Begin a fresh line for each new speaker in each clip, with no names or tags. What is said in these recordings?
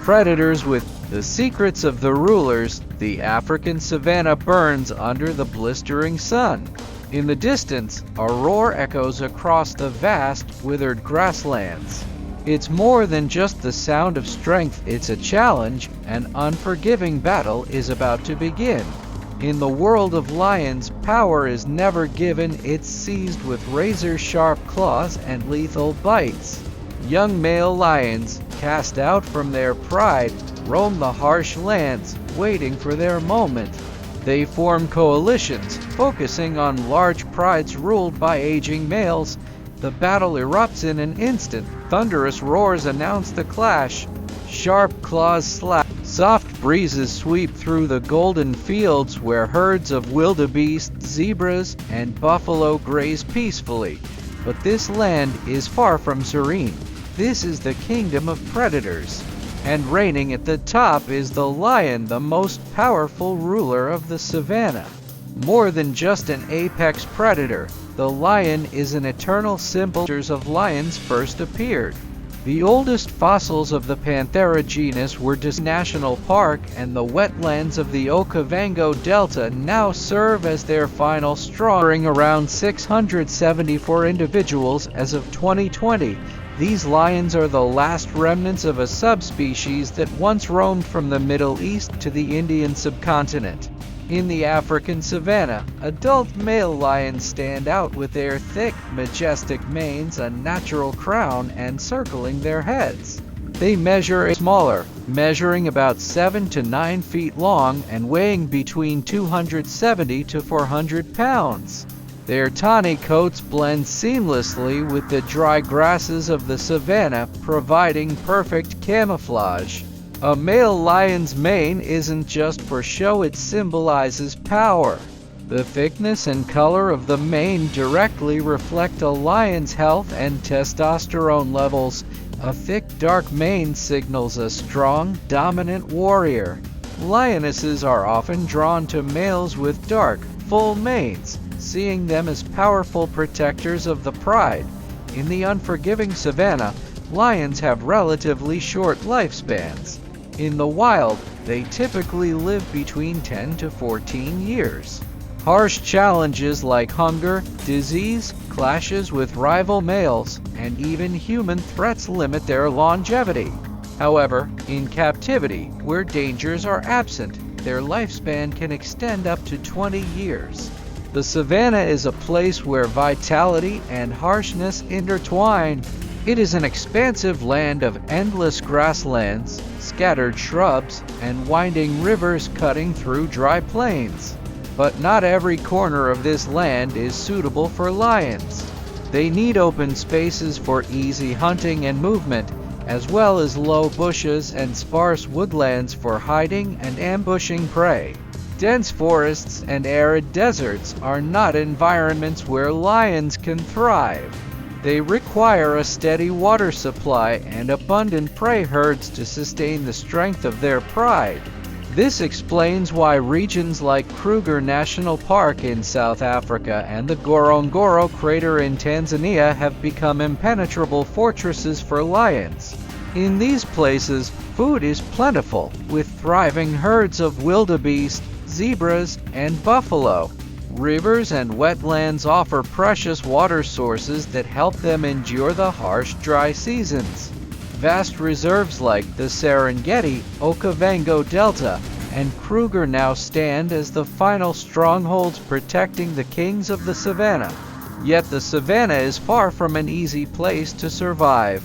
predators with the secrets of the rulers. The African savanna burns under the blistering sun. In the distance, a roar echoes across the vast, withered grasslands. It's more than just the sound of strength, it's a challenge. An unforgiving battle is about to begin. In the world of lions, power is never given, it's seized with razor-sharp claws and lethal bites. Young male lions, cast out from their pride, roam the harsh lands, waiting for their moment. They form coalitions, focusing on large prides ruled by aging males. The battle erupts in an instant. Thunderous roars announce the clash. Sharp claws slap. Soft breezes sweep through the golden fields where herds of wildebeest, zebras, and buffalo graze peacefully. But this land is far from serene. This is the kingdom of predators. And reigning at the top is the lion, the most powerful ruler of the savanna. More than just an apex predator, the lion is an eternal symbol. Of lions first appeared. The oldest fossils of the Panthera genus were National Park, and the wetlands of the Okavango Delta now serve as their final straw. Around 674 individuals as of 2020. These lions are the last remnants of a subspecies that once roamed from the Middle East to the Indian subcontinent. In the African savanna, adult male lions stand out with their thick, majestic manes, a natural crown encircling their heads. They measure smaller, measuring about 7 to 9 feet long and weighing between 270 to 400 pounds. Their tawny coats blend seamlessly with the dry grasses of the savanna, providing perfect camouflage. A male lion's mane isn't just for show, it symbolizes power. The thickness and color of the mane directly reflect a lion's health and testosterone levels. A thick, dark mane signals a strong, dominant warrior. Lionesses are often drawn to males with dark, full manes, seeing them as powerful protectors of the pride. In the unforgiving savanna, lions have relatively short lifespans. In the wild, they typically live between 10 to 14 years. Harsh challenges like hunger, disease, clashes with rival males, and even human threats limit their longevity. However, in captivity, where dangers are absent, their lifespan can extend up to 20 years. The savanna is a place where vitality and harshness intertwine. It is an expansive land of endless grasslands, scattered shrubs, and winding rivers cutting through dry plains. But not every corner of this land is suitable for lions. They need open spaces for easy hunting and movement, as well as low bushes and sparse woodlands for hiding and ambushing prey. Dense forests and arid deserts are not environments where lions can thrive. They require a steady water supply and abundant prey herds to sustain the strength of their pride. This explains why regions like Kruger National Park in South Africa and the Ngorongoro Crater in Tanzania have become impenetrable fortresses for lions. In these places, food is plentiful, with thriving herds of wildebeest, zebras, and buffalo. Rivers and wetlands offer precious water sources that help them endure the harsh dry seasons. Vast reserves like the Serengeti, Okavango Delta, and Kruger now stand as the final strongholds protecting the kings of the savanna. Yet the savanna is far from an easy place to survive.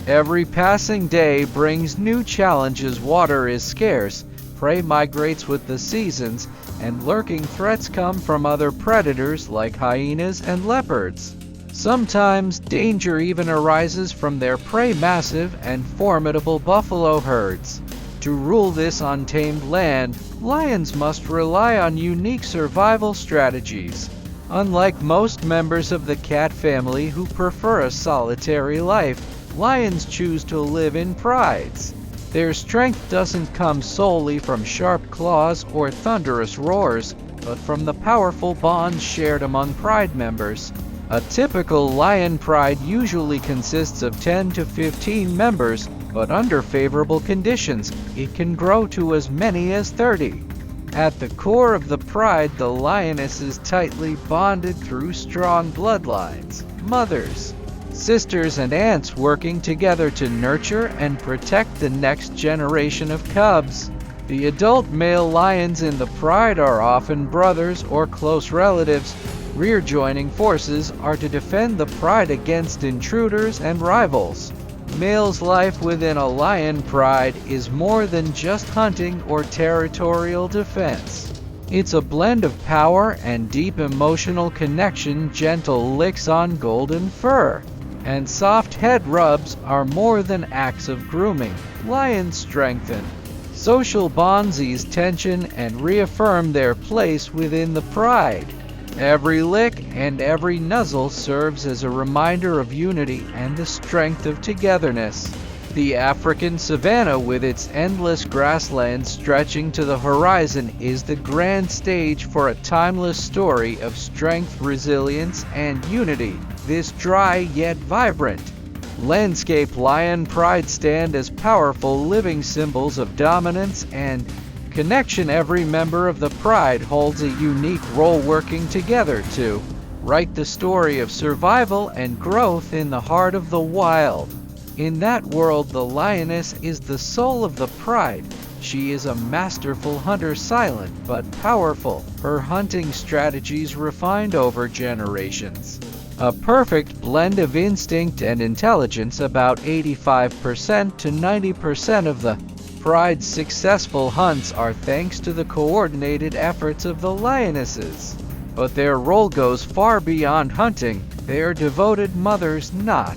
Every passing day brings new challenges. Water is scarce, prey migrates with the seasons, and lurking threats come from other predators like hyenas and leopards. Sometimes danger even arises from their prey, massive and formidable buffalo herds. To rule this untamed land, lions must rely on unique survival strategies. Unlike most members of the cat family who prefer a solitary life, lions choose to live in prides. Their strength doesn't come solely from sharp claws or thunderous roars, but from the powerful bonds shared among pride members. A typical lion pride usually consists of 10 to 15 members, but under favorable conditions, it can grow to as many as 30. At the core of the pride, the lioness is tightly bonded through strong bloodlines, mothers, sisters, and aunts working together to nurture and protect the next generation of cubs. The adult male lions in the pride are often brothers or close relatives. Rear joining forces are to defend the pride against intruders and rivals. Male's life within a lion pride is more than just hunting or territorial defense. It's a blend of power and deep emotional connection. Gentle licks on golden fur and soft head rubs are more than acts of grooming. Lions strengthen social bonds, ease tension, and reaffirm their place within the pride. Every lick and every nuzzle serves as a reminder of unity and the strength of togetherness. The African savanna, with its endless grasslands stretching to the horizon, is the grand stage for a timeless story of strength, resilience, and unity. This dry yet vibrant landscape, lion pride stand as powerful living symbols of dominance and connection. Every member of the pride holds a unique role, working together to write the story of survival and growth in the heart of the wild. In that world, the lioness is the soul of the pride. She is a masterful hunter, silent but powerful, her hunting strategies refined over generations. A perfect blend of instinct and intelligence. About 85% to 90% of the pride's successful hunts are thanks to the coordinated efforts of the lionesses. But their role goes far beyond hunting. They are devoted mothers, not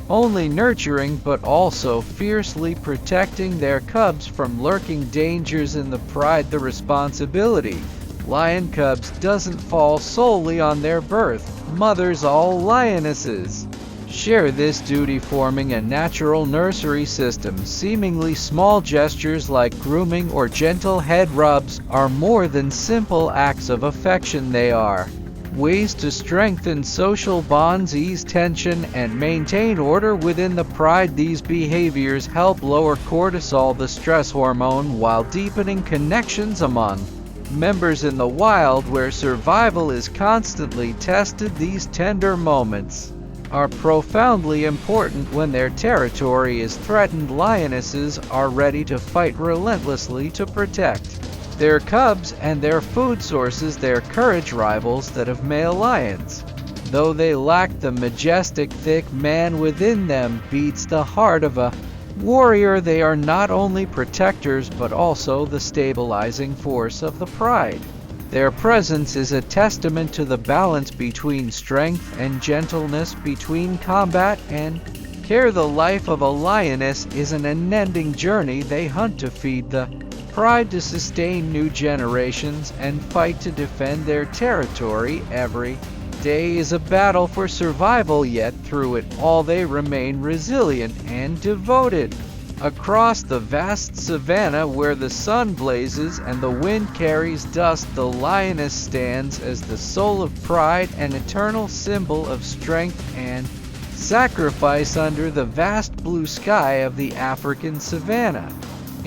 only nurturing but also fiercely protecting their cubs from lurking dangers. In the pride, the responsibility lion cubs doesn't fall solely on their birth mothers. All lionesses share this duty, forming a natural nursery system. Seemingly small gestures like grooming or gentle head rubs are more than simple acts of affection. They are ways to strengthen social bonds, ease tension, and maintain order within the pride. These behaviors help lower cortisol, the stress hormone, while deepening connections among members in the wild, where survival is constantly tested. These tender moments are profoundly important when their territory is threatened. Lionesses are ready to fight relentlessly to protect their cubs and their food sources. Their courage rivals that of male lions. Though they lack the majestic, thick man within them beats the heart of a warrior. They are not only protectors but also the stabilizing force of the pride. Their presence is a testament to the balance between strength and gentleness, between combat and care. The life of a lioness is an unending journey. They hunt to feed the pride, to sustain new generations, and fight to defend their territory. Every day is a battle for survival, yet through it all they remain resilient and devoted. Across the vast savanna, where the sun blazes and the wind carries dust, the lioness stands as the soul of pride, an eternal symbol of strength and sacrifice under the vast blue sky of the African savanna.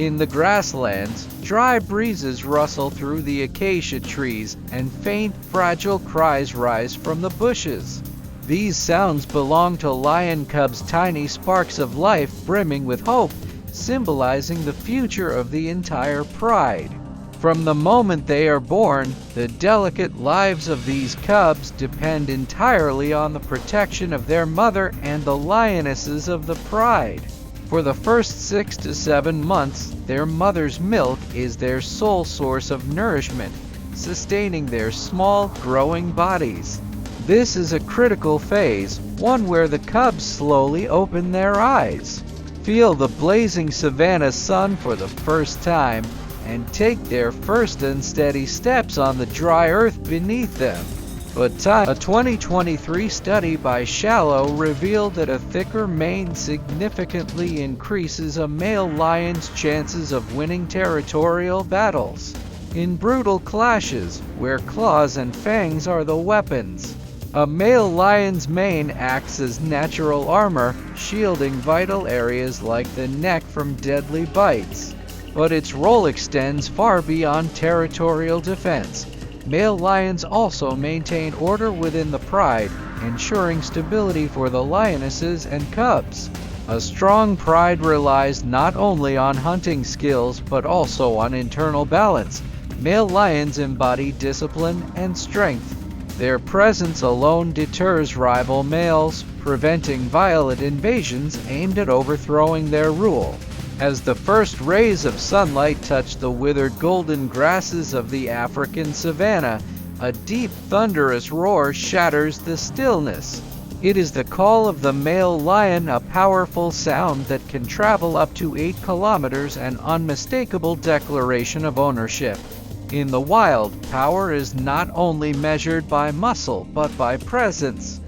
In the grasslands, dry breezes rustle through the acacia trees, and faint, fragile cries rise from the bushes. These sounds belong to lion cubs, tiny sparks of life brimming with hope, symbolizing the future of the entire pride. From the moment they are born, the delicate lives of these cubs depend entirely on the protection of their mother and the lionesses of the pride. For the first 6 to 7 months, their mother's milk is their sole source of nourishment, sustaining their small, growing bodies. This is a critical phase, one where the cubs slowly open their eyes, feel the blazing savanna sun for the first time, and take their first unsteady steps on the dry earth beneath them. But a 2023 study by Shallow revealed that a thicker mane significantly increases a male lion's chances of winning territorial battles in brutal clashes, where claws and fangs are the weapons. A male lion's mane acts as natural armor, shielding vital areas like the neck from deadly bites. But its role extends far beyond territorial defense. Male lions also maintain order within the pride, ensuring stability for the lionesses and cubs. A strong pride relies not only on hunting skills but also on internal balance. Male lions embody discipline and strength. Their presence alone deters rival males, preventing violent invasions aimed at overthrowing their rule. As the first rays of sunlight touch the withered golden grasses of the African savanna, a deep, thunderous roar shatters the stillness. It is the call of the male lion, a powerful sound that can travel up to 8 kilometers, an unmistakable declaration of ownership. In the wild, power is not only measured by muscle but by presence.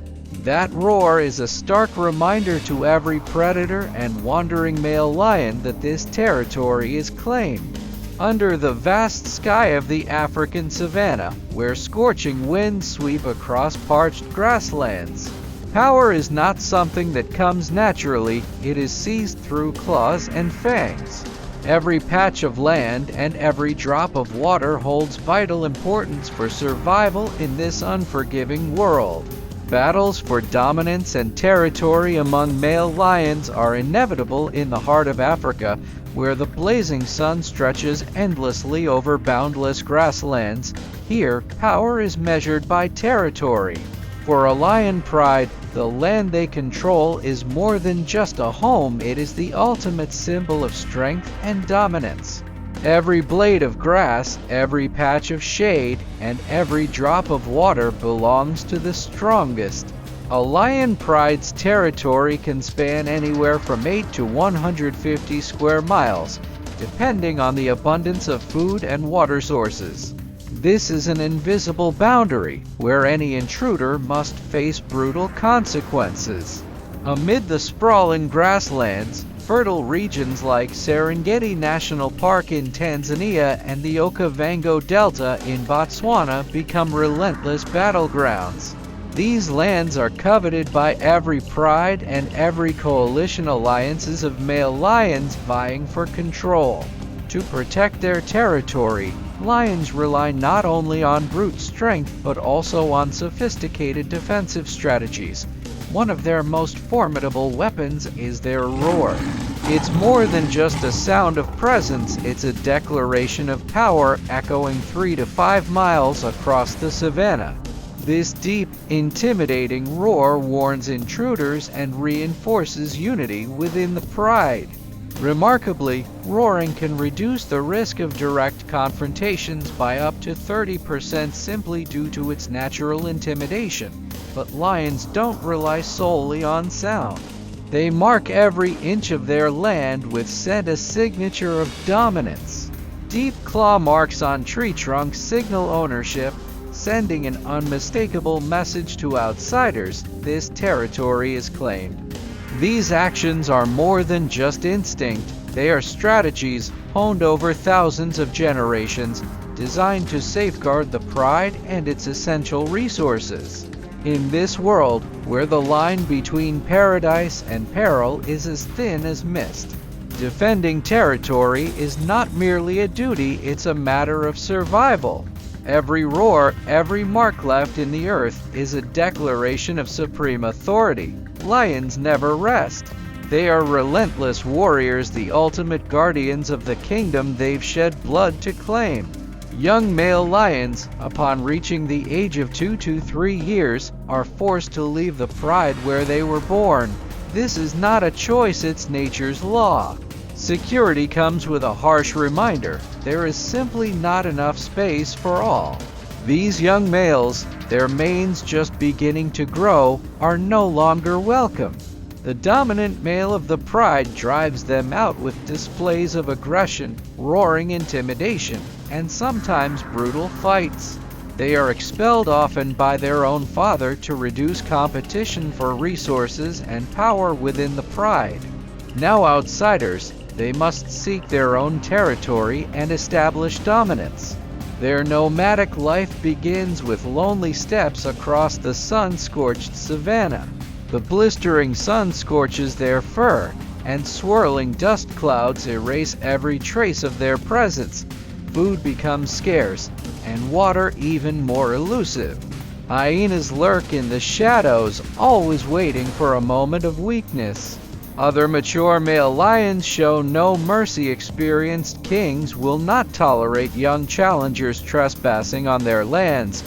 That roar is a stark reminder to every predator and wandering male lion that this territory is claimed. Under the vast sky of the African savanna, where scorching winds sweep across parched grasslands, power is not something that comes naturally, it is seized through claws and fangs. Every patch of land and every drop of water holds vital importance for survival in this unforgiving world. Battles for dominance and territory among male lions are inevitable in the heart of Africa, where the blazing sun stretches endlessly over boundless grasslands. Here, power is measured by territory. For a lion pride, the land they control is more than just a home, it is the ultimate symbol of strength and dominance. Every blade of grass, every patch of shade, and every drop of water belongs to the strongest. A lion pride's territory can span anywhere from 8 to 150 square miles, depending on the abundance of food and water sources. This is an invisible boundary, where any intruder must face brutal consequences. Amid the sprawling grasslands, fertile regions like Serengeti National Park in Tanzania and the Okavango Delta in Botswana become relentless battlegrounds. These lands are coveted by every pride and every coalition, alliances of male lions vying for control. To protect their territory, lions rely not only on brute strength but also on sophisticated defensive strategies. One of their most formidable weapons is their roar. It's more than just a sound of presence, it's a declaration of power echoing 3 to 5 miles across the savanna. This deep, intimidating roar warns intruders and reinforces unity within the pride. Remarkably, roaring can reduce the risk of direct confrontations by up to 30% simply due to its natural intimidation. But lions don't rely solely on sound. They mark every inch of their land with scent, a signature of dominance. Deep claw marks on tree trunks signal ownership, sending an unmistakable message to outsiders: this territory is claimed. These actions are more than just instinct, they are strategies honed over thousands of generations, designed to safeguard the pride and its essential resources. In this world, where the line between paradise and peril is as thin as mist, defending territory is not merely a duty, it's a matter of survival. Every roar, every mark left in the earth is a declaration of supreme authority. Lions never rest. They are relentless warriors, the ultimate guardians of the kingdom they've shed blood to claim. Young male lions, upon reaching the age of 2 to 3 years, are forced to leave the pride where they were born. This is not a choice, it's nature's law. Security comes with a harsh reminder: there is simply not enough space for all. These young males, their manes just beginning to grow, are no longer welcome. The dominant male of the pride drives them out with displays of aggression, roaring intimidation, and sometimes brutal fights. They are expelled often by their own father to reduce competition for resources and power within the pride. Now outsiders, they must seek their own territory and establish dominance. Their nomadic life begins with lonely steps across the sun-scorched savanna. The blistering sun scorches their fur, and swirling dust clouds erase every trace of their presence. Food becomes scarce, and water even more elusive. Hyenas lurk in the shadows, always waiting for a moment of weakness. Other mature male lions show no mercy. Experienced kings will not tolerate young challengers trespassing on their lands.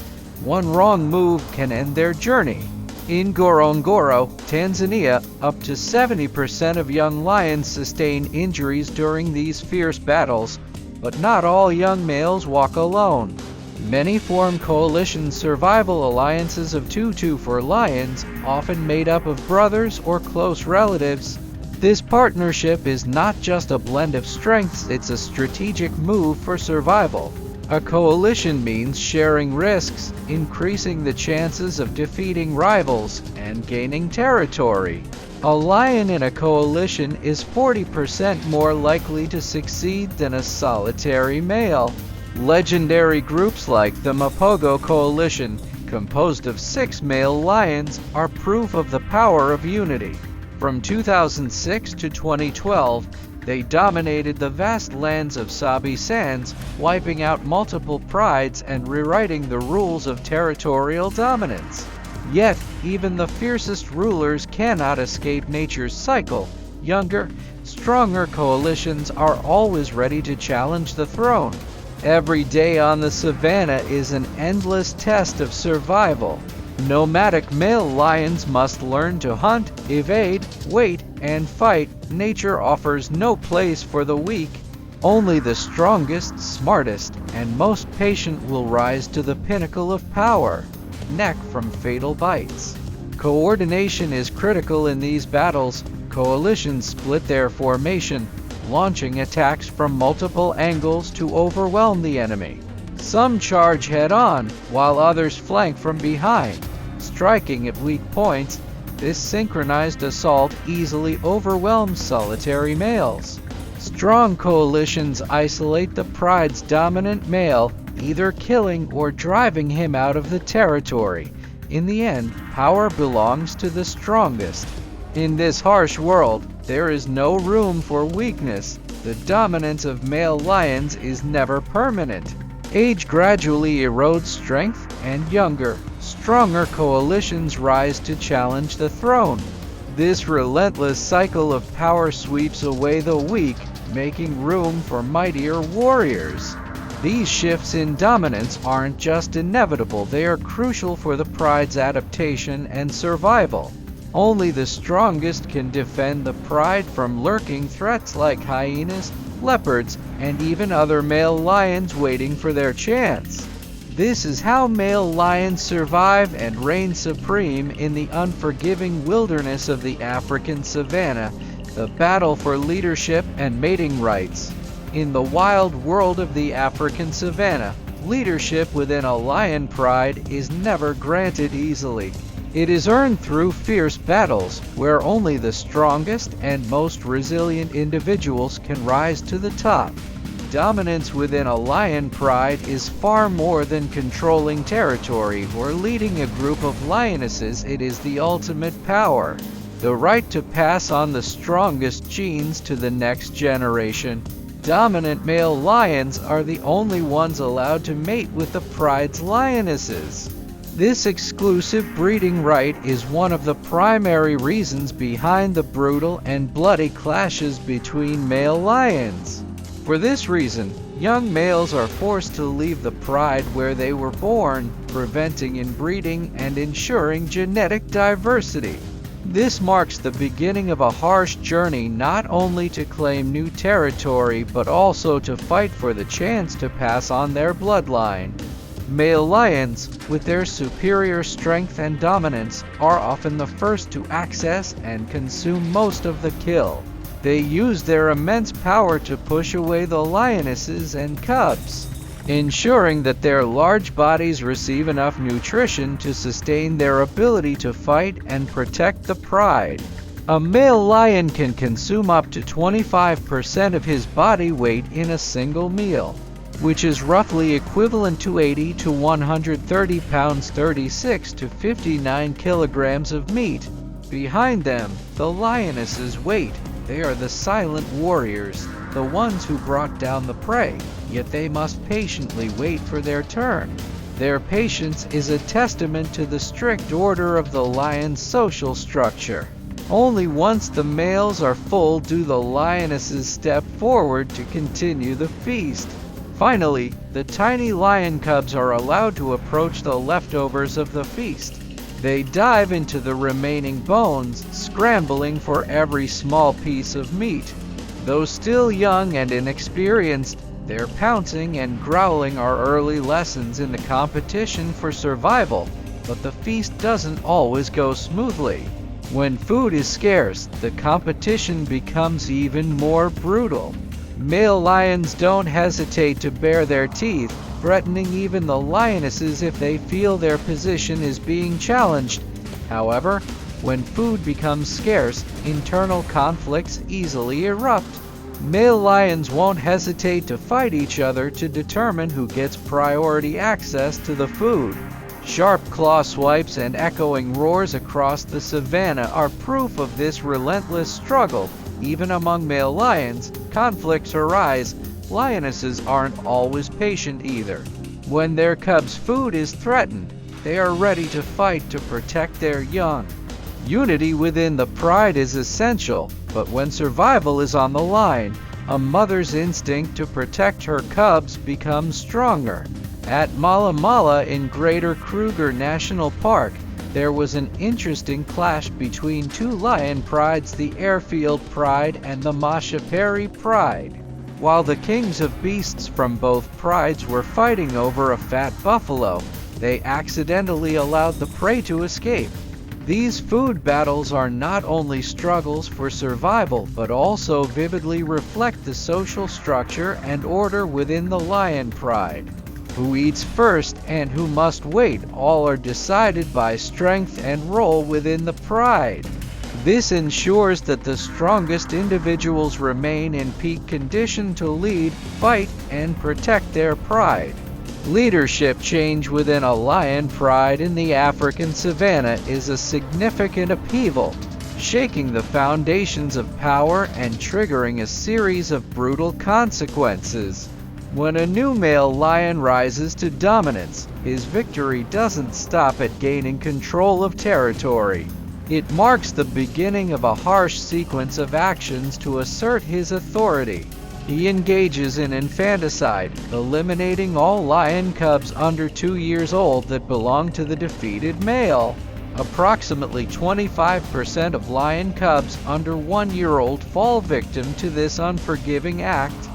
One wrong move can end their journey. In Ngorongoro, Tanzania, up to 70% of young lions sustain injuries during these fierce battles, but not all young males walk alone. Many form coalition survival alliances of 2-2 for lions, often made up of brothers or close relatives. This partnership is not just a blend of strengths, it's a strategic move for survival. A coalition means sharing risks, increasing the chances of defeating rivals, and gaining territory. A lion in a coalition is 40% more likely to succeed than a solitary male. Legendary groups like the Mapogo Coalition, composed of 6 male lions, are proof of the power of unity. From 2006 to 2012, they dominated the vast lands of Sabi Sands, wiping out multiple prides and rewriting the rules of territorial dominance. Yet, even the fiercest rulers cannot escape nature's cycle. Younger, stronger coalitions are always ready to challenge the throne. Every day on the savanna is an endless test of survival. Nomadic male lions must learn to hunt, evade, wait, and fight. Nature offers no place for the weak. Only the strongest, smartest, and most patient will rise to the pinnacle of power. Neck from fatal bites. Coordination is critical in these battles. Coalitions split their formation, launching attacks from multiple angles to overwhelm the enemy. Some charge head-on, while others flank from behind, striking at weak points. This synchronized assault easily overwhelms solitary males. Strong coalitions isolate the pride's dominant male, either killing or driving him out of the territory. In the end, power belongs to the strongest. In this harsh world, there is no room for weakness. The dominance of male lions is never permanent. Age gradually erodes strength, and younger, stronger coalitions rise to challenge the throne. This relentless cycle of power sweeps away the weak, making room for mightier warriors. These shifts in dominance aren't just inevitable, they are crucial for the pride's adaptation and survival. Only the strongest can defend the pride from lurking threats like hyenas, leopards, and even other male lions waiting for their chance. This is how male lions survive and reign supreme in the unforgiving wilderness of the African savanna, the battle for leadership and mating rights. In the wild world of the African savanna, leadership within a lion pride is never granted easily. It is earned through fierce battles, where only the strongest and most resilient individuals can rise to the top. Dominance within a lion pride is far more than controlling territory or leading a group of lionesses. It is the ultimate power. The right to pass on the strongest genes to the next generation. Dominant male lions are the only ones allowed to mate with the pride's lionesses. This exclusive breeding right is one of the primary reasons behind the brutal and bloody clashes between male lions. For this reason, young males are forced to leave the pride where they were born, preventing inbreeding and ensuring genetic diversity. This marks the beginning of a harsh journey, not only to claim new territory but also to fight for the chance to pass on their bloodline. Male lions, with their superior strength and dominance, are often the first to access and consume most of the kill. They use their immense power to push away the lionesses and cubs, ensuring that their large bodies receive enough nutrition to sustain their ability to fight and protect the pride. A male lion can consume up to 25% of his body weight in a single meal. which is roughly equivalent to 80 to 130 pounds, 36 to 59 kilograms of meat. Behind them, the lionesses wait. They are the silent warriors, the ones who brought down the prey, yet they must patiently wait for their turn. Their patience is a testament to the strict order of the lion's social structure. Only once the males are full do the lionesses step forward to continue the feast. Finally, the tiny lion cubs are allowed to approach the leftovers of the feast. They dive into the remaining bones, scrambling for every small piece of meat. Though still young and inexperienced, their pouncing and growling are early lessons in the competition for survival, but the feast doesn't always go smoothly. When food is scarce, the competition becomes even more brutal. Male lions don't hesitate to bare their teeth, threatening even the lionesses if they feel their position is being challenged. However, when food becomes scarce, internal conflicts easily erupt. Male lions won't hesitate to fight each other to determine who gets priority access to the food. Sharp claw swipes and echoing roars across the savannah are proof of this relentless struggle. Even among male lions, conflicts arise. Lionesses aren't always patient either. When their cubs' food is threatened, they are ready to fight to protect their young. Unity within the pride is essential, but when survival is on the line, a mother's instinct to protect her cubs becomes stronger. At Mala Mala in Greater Kruger National Park, there was an interesting clash between two lion prides, the Airfield Pride and the Mashaperi Pride. While the kings of beasts from both prides were fighting over a fat buffalo, they accidentally allowed the prey to escape. These food battles are not only struggles for survival but also vividly reflect the social structure and order within the lion pride. Who eats first and who must wait all are decided by strength and role within the pride. This ensures that the strongest individuals remain in peak condition to lead, fight, and protect their pride. Leadership change within a lion pride in the African savannah is a significant upheaval, shaking the foundations of power and triggering a series of brutal consequences. When a new male lion rises to dominance, his victory doesn't stop at gaining control of territory. It marks the beginning of a harsh sequence of actions to assert his authority. He engages in infanticide, eliminating all lion cubs under 2 years old that belong to the defeated male. Approximately 25% of lion cubs under 1 year old fall victim to this unforgiving act.